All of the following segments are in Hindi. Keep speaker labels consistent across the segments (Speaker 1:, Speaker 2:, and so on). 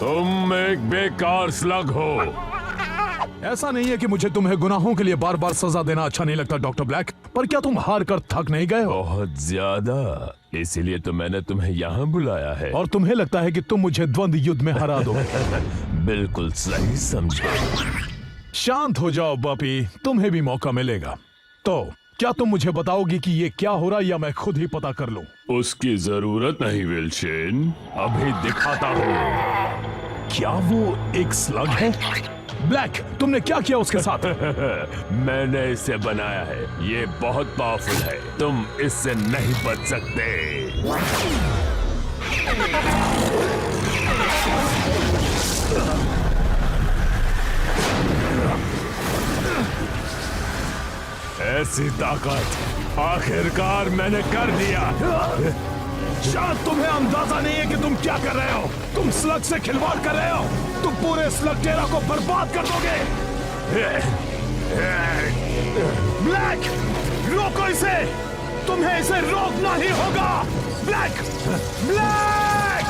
Speaker 1: तुम एक बेकार स्लग हो।
Speaker 2: ऐसा नहीं है कि मुझे तुम्हें गुनाहों के लिए बार बार सजा देना अच्छा नहीं लगता डॉक्टर ब्लैक, पर क्या तुम हार कर थक नहीं गए हो?
Speaker 1: बहुत ज्यादा, इसीलिए तो मैंने तुम्हें यहाँ बुलाया है।
Speaker 2: और तुम्हें लगता है कि तुम मुझे द्वंद्व युद्ध में हरा दो?
Speaker 1: बिल्कुल सही समझे।
Speaker 2: शांत हो जाओ बॉबी, तुम्हें भी मौका मिलेगा। तो क्या तुम मुझे बताओगी कि ये क्या हो रहा, या मैं खुद ही पता कर लूं?
Speaker 1: उसकी जरूरत नहीं विल्शन, अभी दिखाता हूँ।
Speaker 2: क्या वो एक स्लग है? ब्लैक, तुमने क्या किया उसके साथ?
Speaker 1: मैंने इसे बनाया है, ये बहुत पावरफुल है, तुम इससे नहीं बच सकते। ऐसी ताकत आखिरकार मैंने कर दिया।
Speaker 2: शायद तुम्हें अंदाजा नहीं है कि तुम क्या कर रहे हो। तुम स्लग से खिलवाड़ कर रहे हो। तुम पूरे स्लग टेरा को बर्बाद कर दोगे। ब्लैक, रोको इसे। तुम्हें इसे रोकना ही होगा। Black, black!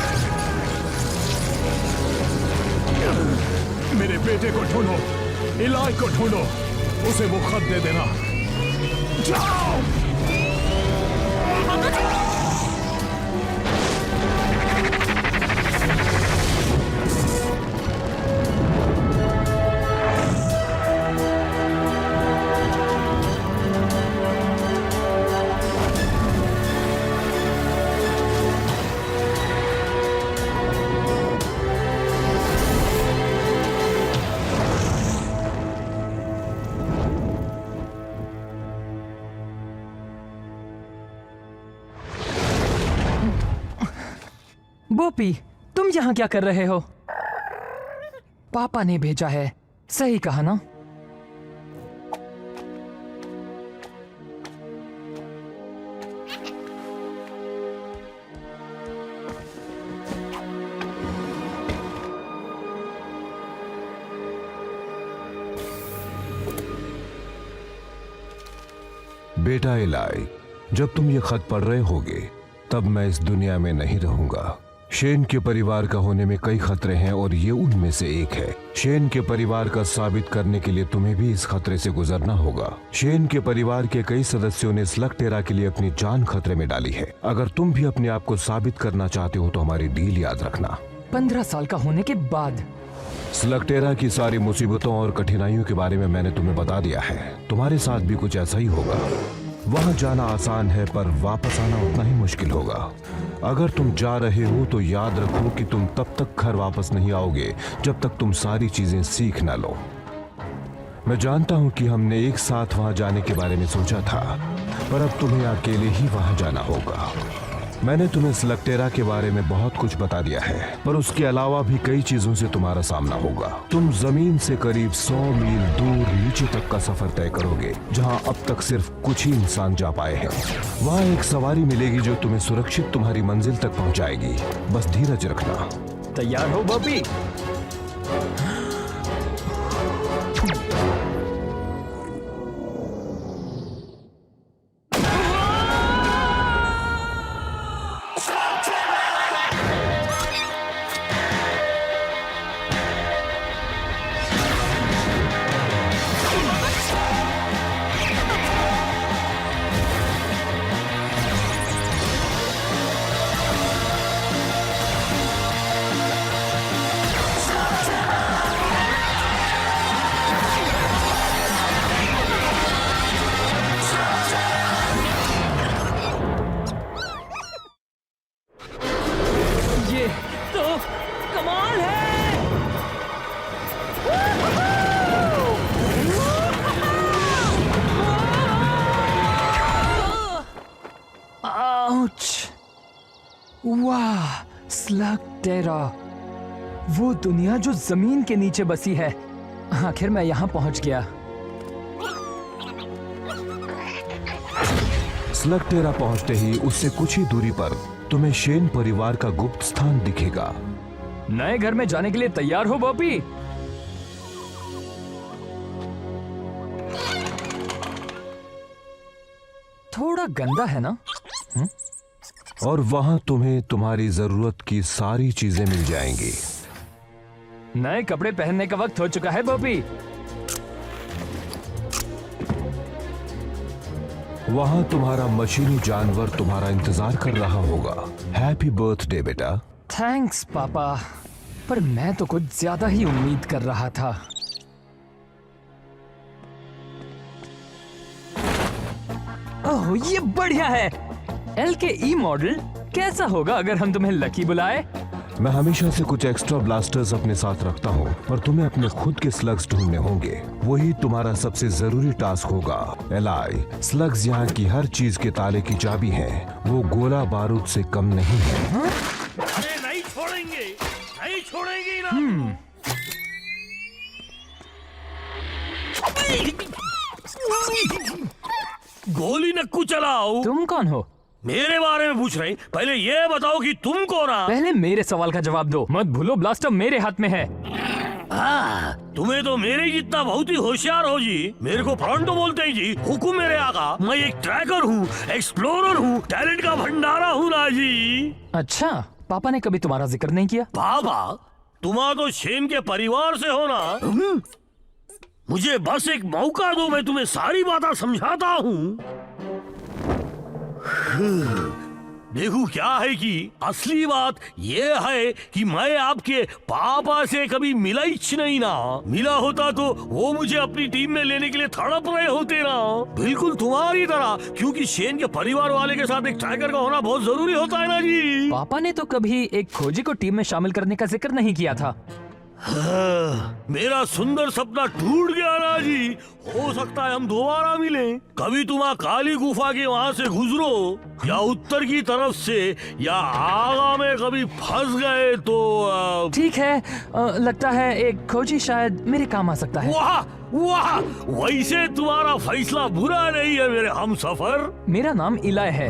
Speaker 2: मेरे बेटे को ढूंढो, इलाई को ढूंढो, उसे वो खत दे देना। जाओ!
Speaker 3: बोपी, तुम यहाँ क्या कर रहे हो? पापा ने भेजा है, सही कहा ना?
Speaker 4: बेटा इलाई, जब तुम ये खत पढ़ रहे होगे तब मैं इस दुनिया में नहीं रहूंगा। शेन के परिवार का होने में कई खतरे हैं और ये उनमें से एक है। शेन के परिवार का साबित करने के लिए तुम्हें भी इस खतरे से गुजरना होगा। शेन के परिवार के कई सदस्यों ने स्लग टेरा के लिए अपनी जान खतरे में डाली है। अगर तुम भी अपने आप को साबित करना चाहते हो तो हमारी डील याद रखना।
Speaker 3: 15 साल का होने के बाद
Speaker 4: स्लग टेरा की सारी मुसीबतों और कठिनाइयों के बारे में मैंने तुम्हें बता दिया है। तुम्हारे साथ भी कुछ ऐसा ही होगा। वहां जाना आसान है पर वापस आना उतना ही मुश्किल होगा। अगर तुम जा रहे हो तो याद रखो कि तुम तब तक घर वापस नहीं आओगे जब तक तुम सारी चीजें सीख ना लो। मैं जानता हूं कि हमने एक साथ वहां जाने के बारे में सोचा था, पर अब तुम्हें अकेले ही वहां जाना होगा। मैंने तुम्हें स्लग टेरा के बारे में बहुत कुछ बता दिया है, पर उसके अलावा भी कई चीजों से तुम्हारा सामना होगा। तुम जमीन से करीब 100 मील दूर नीचे तक का सफर तय करोगे, जहां अब तक सिर्फ कुछ ही इंसान जा पाए हैं। वहां एक सवारी मिलेगी जो तुम्हें सुरक्षित तुम्हारी मंजिल तक पहुंचाएगी। बस धीरज रखना।
Speaker 3: तैयार हो बॉबी? ये तो कमाल है। आउच! वाह, स्लग टेरा, वो दुनिया जो जमीन के नीचे बसी है। आखिर मैं यहाँ पहुंच गया।
Speaker 4: स्लग टेरा पहुंचते ही उससे कुछ ही दूरी पर तुम्हें शेन परिवार का गुप्त स्थान दिखेगा।
Speaker 3: नए घर में जाने के लिए तैयार हो बॉबी? थोड़ा गंदा है ना?
Speaker 4: और वहां तुम्हें तुम्हारी जरूरत की सारी चीजें मिल जाएंगी।
Speaker 3: नए कपड़े पहनने का वक्त हो चुका है बॉबी।
Speaker 4: वहाँ तुम्हारा मशीनी जानवर तुम्हारा इंतजार कर रहा होगा। हैप्पी बर्थडे बेटा।
Speaker 3: थैंक्स पापा, पर मैं तो कुछ ज्यादा ही उम्मीद कर रहा था। ओह, ये बढ़िया है। LKE मॉडल कैसा होगा अगर हम तुम्हें लकी बुलाए?
Speaker 4: मैं हमेशा से कुछ एक्स्ट्रा ब्लास्टर्स अपने साथ रखता हूँ और तुम्हें अपने खुद के स्लग्स ढूंढने होंगे। वही तुम्हारा सबसे जरूरी टास्क होगा। एलाई, स्लग्स यहाँ की हर चीज के ताले की चाबी है। वो गोला बारूद से कम नहीं है।
Speaker 2: अरे नहीं छोड़ेंगे, नहीं छोड़ेंगे ना। गोली नक्कू चलाओ।
Speaker 3: तुम कौन हो?
Speaker 2: मेरे बारे में पूछ रहे? पहले ये बताओ कि तुम कौन हो?
Speaker 3: पहले मेरे सवाल का जवाब दो। मत भूलो ब्लास्टर मेरे हाथ में है।
Speaker 2: तुम्हें तो मेरे जितना बहुत ही होशियार हो जी। मेरे को फ्रंटो बोलते हैं जी। हुकुम मेरे आका। मैं एक ट्रैकर हूँ, एक्सप्लोरर हूँ, टैलेंट का भंडारा हूँ ना जी।
Speaker 3: अच्छा, पापा ने कभी तुम्हारा जिक्र नहीं किया?
Speaker 2: बाबा, तुम्हारा तो शेन के परिवार से हो ना। मुझे बस एक मौका दो, मैं तुम्हें सारी बातें समझाता हूँ। देखो क्या है कि असली बात ये है कि मैं आपके पापा से कभी मिला ही नहीं ना। मिला होता तो वो मुझे अपनी टीम में लेने के लिए तड़प रहे होते ना, बिल्कुल तुम्हारी तरह। क्योंकि शेन के परिवार वाले के साथ एक ट्रैकर का होना बहुत जरूरी होता है ना जी।
Speaker 3: पापा ने तो कभी एक खोजी को टीम में शामिल करने का जिक्र नहीं किया था।
Speaker 2: मेरा सुंदर सपना टूट गया ना जी। हो सकता है हम दोबारा मिलें। कभी तुम काली गुफा के वहाँ से गुजरो या उत्तर की तरफ से या आगा में कभी फंस गए तो
Speaker 3: ठीक है, लगता है एक खोजी शायद मेरे काम आ सकता है।
Speaker 2: वाह वाह, वैसे तुम्हारा फैसला बुरा नहीं है मेरे हम सफर।
Speaker 3: मेरा नाम इलाय है।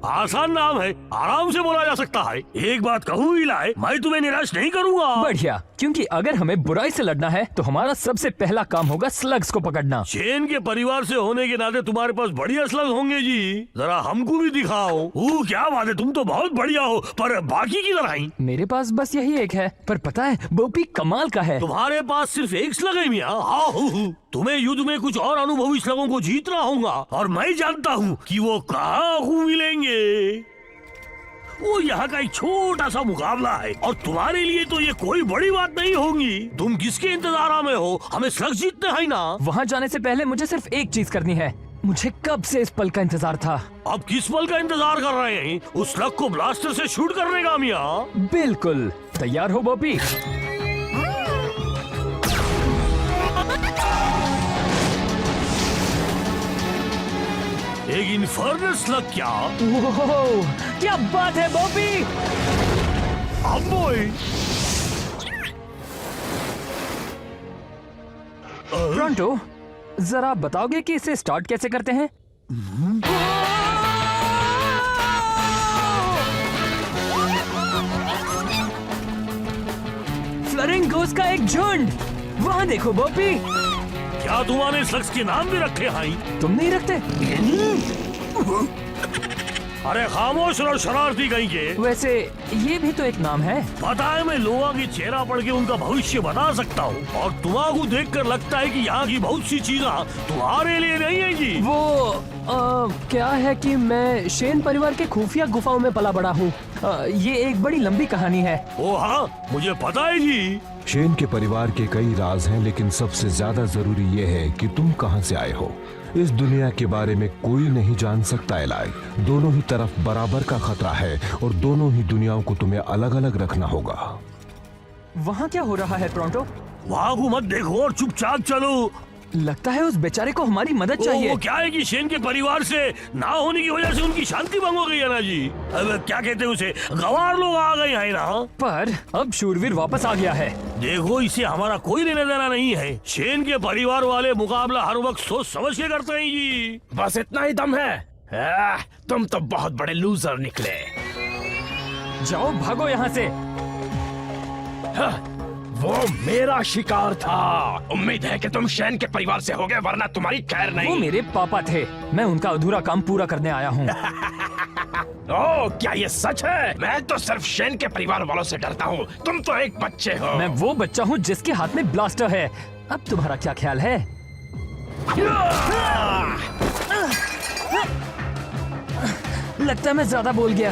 Speaker 2: आसान नाम है, आराम से बोला जा सकता है। एक बात कहूँ इलाय, मैं तुम्हें निराश नहीं करूँगा।
Speaker 3: बढ़िया, क्योंकि अगर हमें बुराई से लड़ना है तो हमारा सबसे पहला काम होगा स्लग्स को पकड़ना।
Speaker 2: शेन के परिवार से होने के नाते तुम्हारे पास बढ़िया स्लग होंगे जी। जरा हमको भी दिखाओ। क्या बात है, तुम तो बहुत बढ़िया हो, पर बाकी किधर आई?
Speaker 3: मेरे पास बस यही एक है, पर पता है बोपी कमाल का है।
Speaker 2: तुम्हारे पास सिर्फ एक स्लग है मियाँ? हाँ, तुम्हें युद्ध में कुछ और अनुभवी स्लगों को जीतना होगा और मैं जानता हूँ कि वो कहाँ मिलेंगे। वो यहाँ का एक छोटा सा मुकाबला है और तुम्हारे लिए तो ये कोई बड़ी बात नहीं होगी। तुम किसके इंतजार में हो? हमें स्लग जीतने हैं ना।
Speaker 3: वहाँ जाने से पहले मुझे सिर्फ एक चीज करनी है। मुझे कब से इस पल का इंतजार था।
Speaker 2: अब किस पल का इंतजार कर रहे हैं? उस स्लग को ब्लास्टर से शूट करने का मियाँ।
Speaker 3: बिल्कुल, तैयार हो बॉबी?
Speaker 2: एक इन्फर्नल स्लग क्या?
Speaker 3: ओह, क्या बात है बॉबी!
Speaker 2: अब बॉय,
Speaker 3: प्रोंटो, जरा बताओगे कि इसे स्टार्ट कैसे करते हैं? फ्लरिंगोस का एक झुंड! वहाँ देखो बॉबी!
Speaker 2: क्या तुम्हारे स्लग्स के नाम भी रखे हैं?
Speaker 3: तुम नहीं रखते?
Speaker 2: अरे खामोश रहो शरारती कहीं के।
Speaker 3: वैसे ये भी तो एक नाम है।
Speaker 2: पता है, मैं लोगों की चेहरा पढ़ के उनका भविष्य बता सकता हूँ और तुम्हारा देखकर लगता है कि यहाँ की बहुत सी चीजें तुम्हारे लिए नहीं है जी।
Speaker 3: वो क्या है कि मैं शेन परिवार के खुफिया गुफाओं में पला बड़ा हूँ। ये एक बड़ी लंबी कहानी है।
Speaker 2: ओ हाँ, मुझे पता है जी।
Speaker 4: शेन के परिवार के कई राज हैं, लेकिन सबसे ज्यादा जरूरी ये है कि तुम कहां से आए हो। इस दुनिया के बारे में कोई नहीं जान सकता एलाई। दोनों ही तरफ बराबर का खतरा है और दोनों ही दुनियाओं को तुम्हें अलग अलग रखना होगा।
Speaker 3: वहाँ क्या हो रहा है प्रोंटो?
Speaker 2: वहाँ को मत देखो और चुपचाप चलो।
Speaker 3: लगता है उस बेचारे को हमारी मदद चाहिए।
Speaker 2: वो क्या है कि शेन के परिवार से ना होने की वजह से उनकी शांति भंग हो गई है ना जी। अब क्या कहते हैं उसे, गवार लोग आ गए हैं ना।
Speaker 3: पर अब शूरवीर वापस आ गया है।
Speaker 2: देखो, इसे हमारा कोई लेना देना नहीं है। शेन के परिवार वाले मुकाबला हर वक्त सोच समझ के करते हैं जी।
Speaker 5: बस इतना ही दम है? तुम तो बहुत बड़े लूजर निकले।
Speaker 3: जाओ भागो यहाँ से।
Speaker 5: वो मेरा शिकार था। उम्मीद है कि तुम शेन के परिवार से होगे, वरना तुम्हारी खैर नहीं।
Speaker 3: वो मेरे पापा थे, मैं उनका अधूरा काम पूरा करने आया हूँ।
Speaker 5: ओह, क्या ये सच है? मैं तो सिर्फ शेन के परिवार वालों से डरता हूँ। तुम तो एक बच्चे हो।
Speaker 3: मैं वो बच्चा हूँ जिसके हाथ में ब्लास्टर है। अब तुम्हारा क्या ख्याल है? लगता है मैं ज्यादा बोल गया।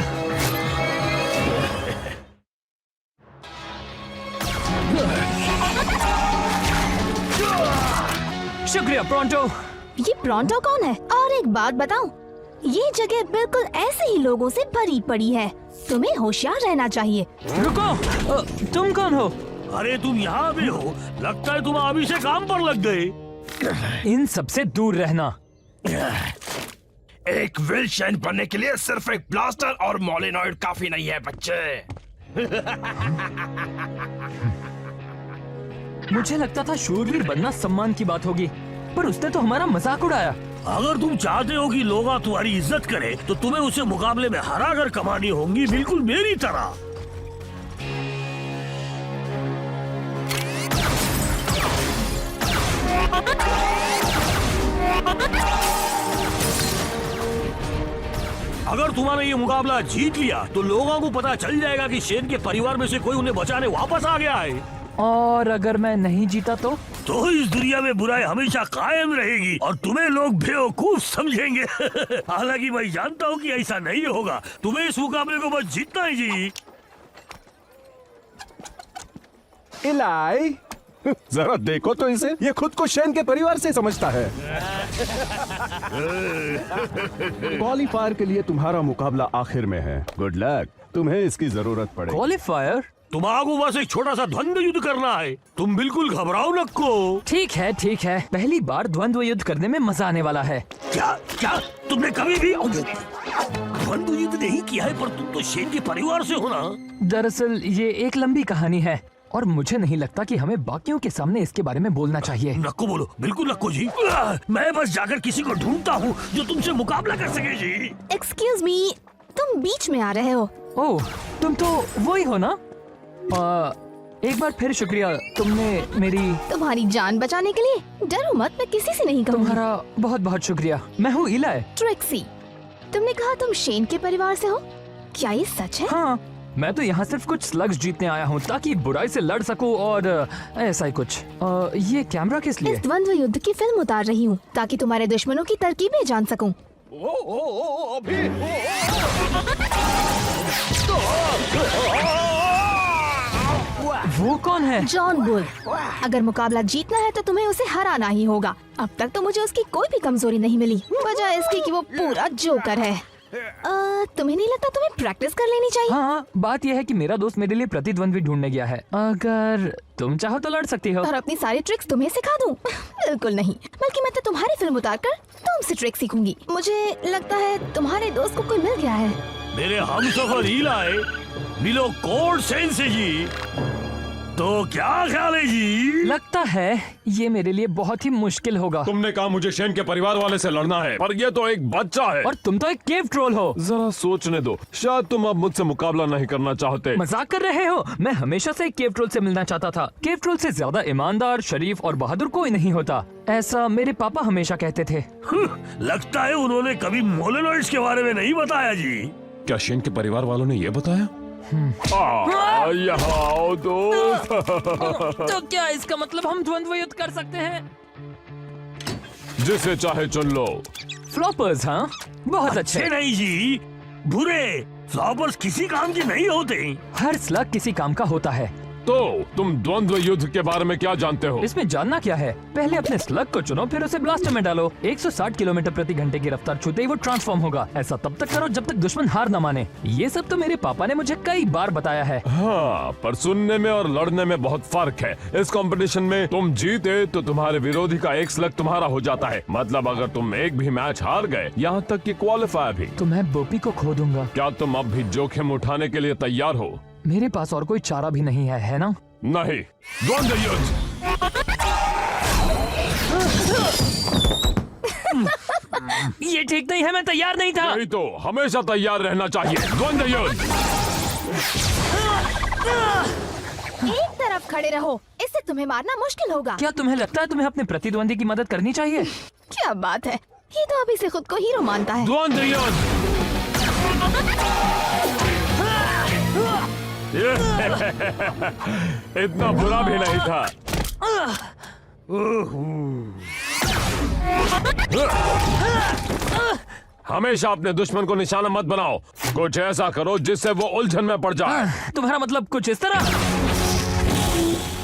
Speaker 3: शुक्रिया प्रोंटो।
Speaker 6: ये प्रोंटो कौन है? और एक बात बताऊं, ये जगह बिल्कुल ऐसे ही लोगों से भरी पड़ी है। तुम्हें होशियार रहना चाहिए।
Speaker 3: रुको, तुम कौन हो?
Speaker 2: अरे तुम यहाँ भी हो? लगता है तुम अभी से काम पर लग गए।
Speaker 3: इन सबसे दूर रहना।
Speaker 5: एक विल शेन बनने के लिए सिर्फ एक ब्लास्टर और मोलिनॉइड काफी नहीं है बच्चे।
Speaker 3: मुझे लगता था शूरवीर बनना सम्मान की बात होगी, पर उसने तो हमारा मजाक उड़ाया।
Speaker 2: अगर तुम चाहते हो कि लोग तुम्हारी इज्जत करें, तो तुम्हें उसे मुकाबले में हरा कर कमानी होंगी, बिल्कुल मेरी तरह। अगर तुम्हारा ये मुकाबला जीत लिया, तो लोगों को पता चल जाएगा कि शेन के परिवार में से कोई उन्हें बचाने वापस आ गया है।
Speaker 3: और अगर मैं नहीं जीता तो
Speaker 2: इस दुनिया में बुराई हमेशा कायम रहेगी और तुम्हें लोग बेवकूफ समझेंगे। हालांकि मैं जानता हूँ कि ऐसा नहीं होगा। तुम्हें इस मुकाबले को बस जीतना ही जी।
Speaker 7: इलाई, जरा देखो तो इसे, ये खुद को शेन के परिवार से समझता है। क्वालिफायर के लिए तुम्हारा मुकाबला आखिर में है। गुड लक, तुम्हें इसकी जरूरत पड़ेगी।
Speaker 3: क्वालिफायर?
Speaker 2: तुम्हारा बस एक छोटा सा द्वंद्व युद्ध करना है। तुम बिल्कुल घबराओ नको।
Speaker 3: ठीक है ठीक है, पहली बार द्वंद्व युद्ध करने में मजा आने वाला है।
Speaker 2: क्या क्या तुमने कभी भी द्वंद्व युद्ध नहीं किया है? पर तुम तो शेन के परिवार से हो ना।
Speaker 3: दरअसल ये एक लंबी कहानी है और मुझे नहीं लगता कि हमें बाकियों के सामने इसके बारे में बोलना चाहिए।
Speaker 2: नको बोलो, बिल्कुल नको जी। मैं बस जाकर किसी को ढूंढता हूँ जो तुमसे मुकाबला कर सके जी।
Speaker 6: एक्सक्यूज मी, तुम बीच में आ रहे हो।
Speaker 3: ओह, तुम तो वही हो ना? एक बार फिर शुक्रिया, तुमने मेरी।
Speaker 6: तुम्हारी जान बचाने के लिए डरो मत, मैं किसी से नहीं कहूँगी।
Speaker 3: तुम्हारा बहुत बहुत शुक्रिया। मैं हूँ इलाई।
Speaker 6: ट्रिक्सी, तुमने कहा तुम शेन के परिवार से हो, क्या ये सच है?
Speaker 3: हाँ, मैं तो यहाँ सिर्फ कुछ स्लग्स जीतने आया हूँ ताकि बुराई से लड़ सकूँ और ऐसा ही कुछ। ये कैमरा किस लिए?
Speaker 6: इस द्वंद्व युद्ध की फिल्म उतार रही हूँ ताकि तुम्हारे दुश्मनों की तरकीबें जान सकूँ।
Speaker 3: वो कौन है?
Speaker 6: John bull. अगर मुकाबला जीतना है तो तुम्हें उसे हराना ही होगा। अब तक तो मुझे उसकी कोई भी कमजोरी नहीं मिली, वजह इसकी कि वो पूरा जोकर है। तुम्हें नहीं लगता तुम्हें प्रैक्टिस कर लेनी चाहिए?
Speaker 3: हाँ, बात यह है कि मेरा दोस्त मेरे लिए प्रतिद्वंद्वी ढूंढने गया है। अगर तुम चाहो तो लड़ सकती हो।
Speaker 6: और अपनी सारी ट्रिक्स तुम्हें सिखा दूं? बिल्कुल नहीं, बल्कि मैं तो तुम्हारी फिल्म उतारकर तुमसे ट्रिक सीखूंगी। मुझे लगता है तुम्हारे दोस्त को कोई मिल गया है।
Speaker 2: मेरे हमसफर इलाई, मिलो कोड सेन से जी। तो क्या ख्याल है जी?
Speaker 3: लगता है ये मेरे लिए बहुत ही मुश्किल होगा।
Speaker 1: तुमने कहा मुझे शेन के परिवार वाले से लड़ना है, पर ये तो एक बच्चा है।
Speaker 3: और तुम तो एक केव ट्रोल हो।
Speaker 1: जरा सोचने दो, शायद तुम अब मुझसे मुकाबला नहीं करना चाहते।
Speaker 3: मजाक कर रहे हो? मैं हमेशा से एक केव ट्रोल से मिलना चाहता था। केव ट्रोल से ज्यादा ईमानदार, शरीफ और बहादुर कोई नहीं होता, ऐसा मेरे पापा हमेशा कहते थे।
Speaker 2: लगता है उन्होंने कभी मोलेनॉइड्स के बारे में नहीं बताया जी।
Speaker 1: क्या शेन के परिवार वालों ने ये बताया? यहाँ आओ दोस्त।
Speaker 3: तो क्या इसका मतलब हम द्वंद्व युद्ध कर सकते हैं?
Speaker 1: जिसे चाहे चुन लो।
Speaker 3: फ्लॉपर्स? हाँ, बहुत अच्छे।
Speaker 2: नहीं जी, बुरे फ्लॉपर्स किसी काम के नहीं होते।
Speaker 3: हर स्लग किसी काम का होता है।
Speaker 1: तो तुम द्वंद्व युद्ध के बारे में क्या जानते हो?
Speaker 3: इसमें जानना क्या है? पहले अपने स्लग को चुनो, फिर उसे ब्लास्टर में डालो। 160 किलोमीटर प्रति घंटे की रफ्तार छूते ही वो ट्रांसफॉर्म होगा। ऐसा तब तक करो जब तक दुश्मन हार न माने। ये सब तो मेरे पापा ने मुझे कई बार बताया है।
Speaker 1: हाँ, पर सुनने में और लड़ने में बहुत फर्क है। इस कंपटीशन में तुम जीते तो तुम्हारे विरोधी का एक स्लग तुम्हारा हो जाता है। मतलब अगर तुम एक भी मैच हार गए, यहाँ तक कि क्वालिफायर भी,
Speaker 3: तो मैं बोपी को खो दूंगा।
Speaker 1: क्या तुम अब भी जोखिम उठाने के लिए तैयार हो?
Speaker 3: मेरे पास और कोई चारा भी नहीं है ना?
Speaker 1: नहीं। द्वंद्व युद्ध।
Speaker 3: ये ठीक नहीं है, मैं तैयार नहीं था।
Speaker 1: नहीं तो हमेशा तैयार रहना चाहिए। द्वंद्व युद्ध।
Speaker 6: एक तरफ खड़े रहो, इससे तुम्हें मारना मुश्किल होगा।
Speaker 3: क्या तुम्हें लगता है तुम्हें अपने प्रतिद्वंदी की मदद करनी चाहिए?
Speaker 6: क्या बात है, ये तो अभी से खुद को हीरो मानता है।
Speaker 1: द्वंद्व युद्ध। इतना बुरा भी नहीं था। हमेशा अपने दुश्मन को निशाना मत बनाओ। कुछ ऐसा करो जिससे वो उलझन में पड़ जाए।
Speaker 3: तुम्हारा मतलब कुछ इस तरह?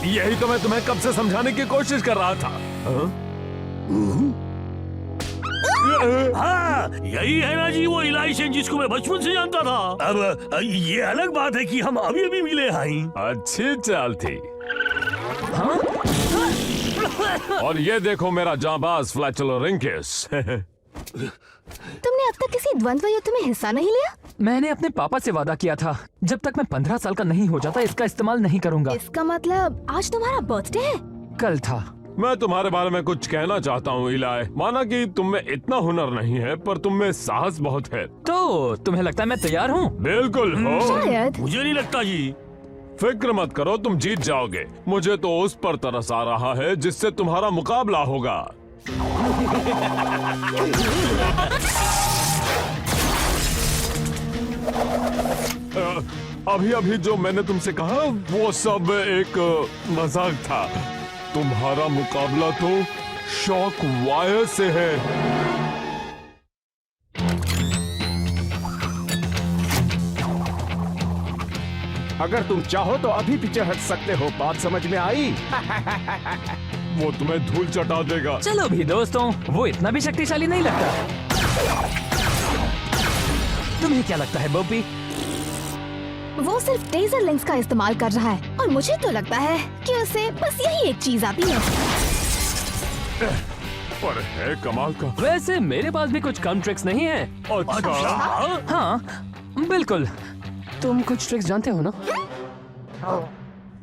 Speaker 1: यही तो मैं तुम्हें कब से समझाने की कोशिश कर रहा था।
Speaker 2: हाँ, यही है ना जी वो इलाई सेन जिसको मैं बचपन से जानता था। अब ये अलग बात है कि हम अभी अभी मिले हैं।
Speaker 1: अच्छी चाल थी। और ये देखो मेरा जांबाज फ्लैचलोरिंकस।
Speaker 6: तुमने अब तक किसी द्वंद्व युद्ध में हिस्सा नहीं लिया?
Speaker 3: मैंने अपने पापा से वादा किया था, जब तक मैं 15 साल का नहीं हो जाता इसका इस्तेमाल नहीं करूंगा।
Speaker 6: इसका मतलब आज तुम्हारा बर्थडे है?
Speaker 3: कल था।
Speaker 1: मैं तुम्हारे बारे में कुछ कहना चाहता हूँ इलाई। माना कि तुम में इतना हुनर नहीं है, पर तुम में साहस बहुत है।
Speaker 3: तो तुम्हें लगता है मैं तैयार हूँ?
Speaker 1: बिल्कुल हो।
Speaker 6: शायद।
Speaker 2: मुझे नहीं लगता जी।
Speaker 1: फिक्र मत करो, तुम जीत जाओगे। मुझे तो उस पर तरस आ रहा है जिससे तुम्हारा मुकाबला होगा। अभी अभी जो मैंने तुमसे कहा वो सब एक मजाक था। तुम्हारा मुकाबला तो शॉक वायर से है।
Speaker 7: अगर तुम चाहो तो अभी पीछे हट सकते हो। बात समझ में आई?
Speaker 1: वो तुम्हें धूल चटा देगा।
Speaker 3: चलो भी दोस्तों, वो इतना भी शक्तिशाली नहीं लगता। तुम्हें क्या लगता है बोपी?
Speaker 6: वो सिर्फ टेजर लिंक्स का इस्तेमाल कर रहा है और मुझे तो लगता है कि उसे बस यही एक चीज आती है।
Speaker 1: पर है कमाल का।
Speaker 3: वैसे मेरे पास भी कुछ कम ट्रिक्स नहीं है।
Speaker 1: अच्छा,
Speaker 3: हाँ बिल्कुल। तुम कुछ ट्रिक्स जानते हो ना?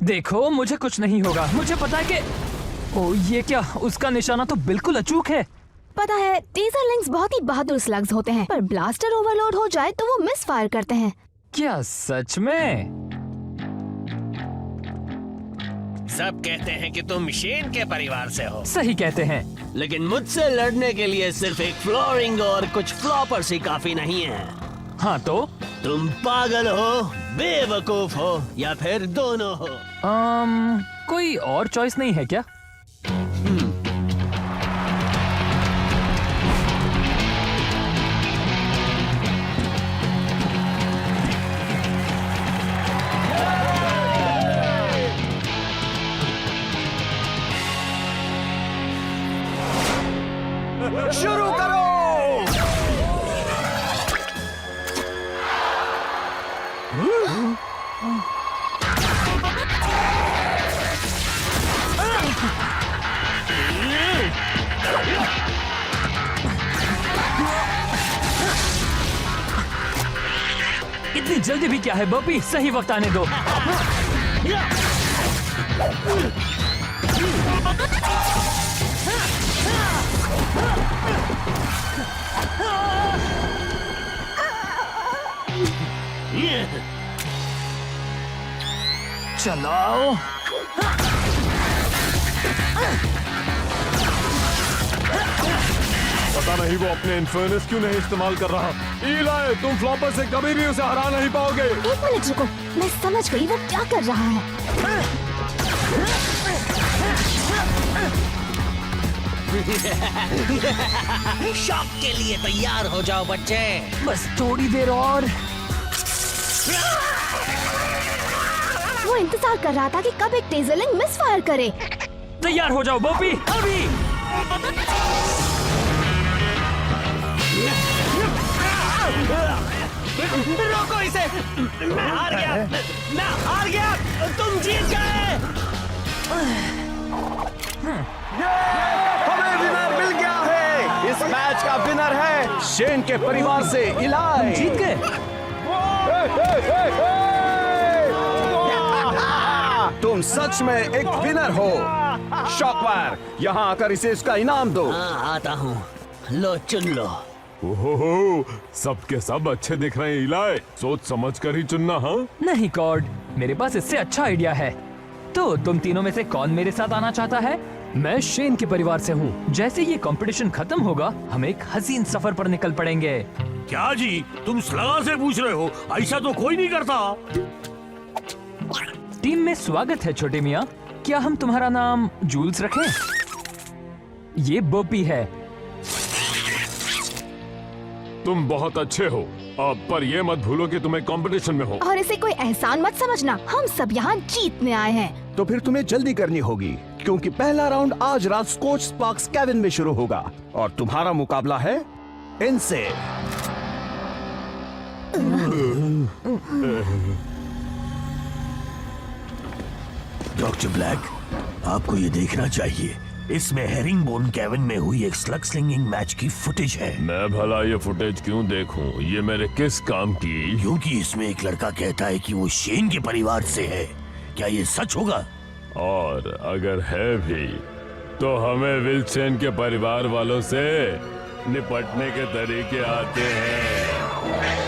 Speaker 3: देखो मुझे कुछ नहीं होगा। मुझे पता है कि ओ ये क्या, उसका निशाना तो बिल्कुल अचूक है।
Speaker 6: पता है टेजर लिंक्स बहुत ही बहादुर स्लग्स होते हैं, पर ब्लास्टर ओवरलोड हो जाए तो वो मिस फायर करते हैं।
Speaker 3: क्या सच में?
Speaker 8: सब कहते हैं कि तुम शेन के परिवार से हो,
Speaker 3: सही कहते हैं।
Speaker 8: लेकिन मुझसे लड़ने के लिए सिर्फ एक फ्लोरिंग और कुछ फ्लॉपर्स ही काफी नहीं है।
Speaker 3: हाँ तो
Speaker 8: तुम पागल हो, बेवकूफ हो, या फिर दोनों हो?
Speaker 3: कोई और चॉइस नहीं है क्या?
Speaker 7: शुरू करो।
Speaker 3: इतनी जल्दी भी क्या है बॉबी, सही वक्त आने दो। चलाओ।
Speaker 1: पता नहीं वो अपने इन्फर्नस क्यों नहीं इस्तेमाल कर रहा। इलाई, तुम फ्लॉपर से कभी भी उसे हरा नहीं पाओगे।
Speaker 6: एक मिनट रुको, मैं समझ गई वो क्या कर रहा है।
Speaker 8: शॉक के लिए तैयार हो जाओ बच्चे।
Speaker 3: बस थोड़ी देर और।
Speaker 6: वो इंतजार कर रहा था कि कब एक टेजर लिंक मिस फायर करे।
Speaker 3: तैयार हो जाओ बॉबी, अभी।
Speaker 8: रोको इसे। मैं हार गया, मैं हार गया, तुम जीत गए।
Speaker 7: हमें विनर मिल गया है। इस मैच का विनर है शेन के परिवार से इलाई।
Speaker 3: जीत गए।
Speaker 7: तुम सच में एक विनर हो। शॉकवायर, यहाँ आकर इसे इसका इनाम दो।
Speaker 8: हाँ आता हूँ, लो चुन लो।
Speaker 1: ओहो, सबके सब अच्छे दिख रहे हैं इलाई। सोच समझ कर ही चुनना। हाँ
Speaker 3: नहीं कॉर्ड, मेरे पास इससे अच्छा आइडिया है। तो तुम तीनों में से कौन मेरे साथ आना चाहता है? मैं शेन के परिवार से हूँ। जैसे ये कंपटीशन खत्म होगा, हम एक हसीन सफर पर निकल पड़ेंगे।
Speaker 2: क्या जी, तुम सलाह से पूछ रहे हो? ऐसा तो कोई नहीं करता।
Speaker 3: टीम में स्वागत है छोटे मियाँ। क्या हम तुम्हारा नाम जूल्स रखें? ये बोपी है।
Speaker 1: तुम बहुत अच्छे हो, पर ये मत भूलो कि तुम एक कंपटीशन में हो।
Speaker 6: और इसे कोई एहसान मत समझना, हम सब यहाँ जीतने आए हैं।
Speaker 7: तो फिर तुम्हें जल्दी करनी होगी, क्योंकि पहला राउंड आज रात स्कॉच स्पार्क्स केविन में शुरू होगा और तुम्हारा मुकाबला है इनसे।
Speaker 2: डॉक्टर ब्लैक, आपको ये देखना चाहिए, इसमें हेरिंगबोन केविन में हुई एक स्लग स्लिंगिंग मैच की फुटेज है।
Speaker 1: मैं भला ये फुटेज क्यों देखूं? ये मेरे किस काम की?
Speaker 2: क्योंकि इसमें एक लड़का कहता है कि वो शेन के परिवार से है। क्या ये सच होगा?
Speaker 1: और अगर है भी तो हमें विल्सन के परिवार वालों से निपटने के तरीके आते हैं।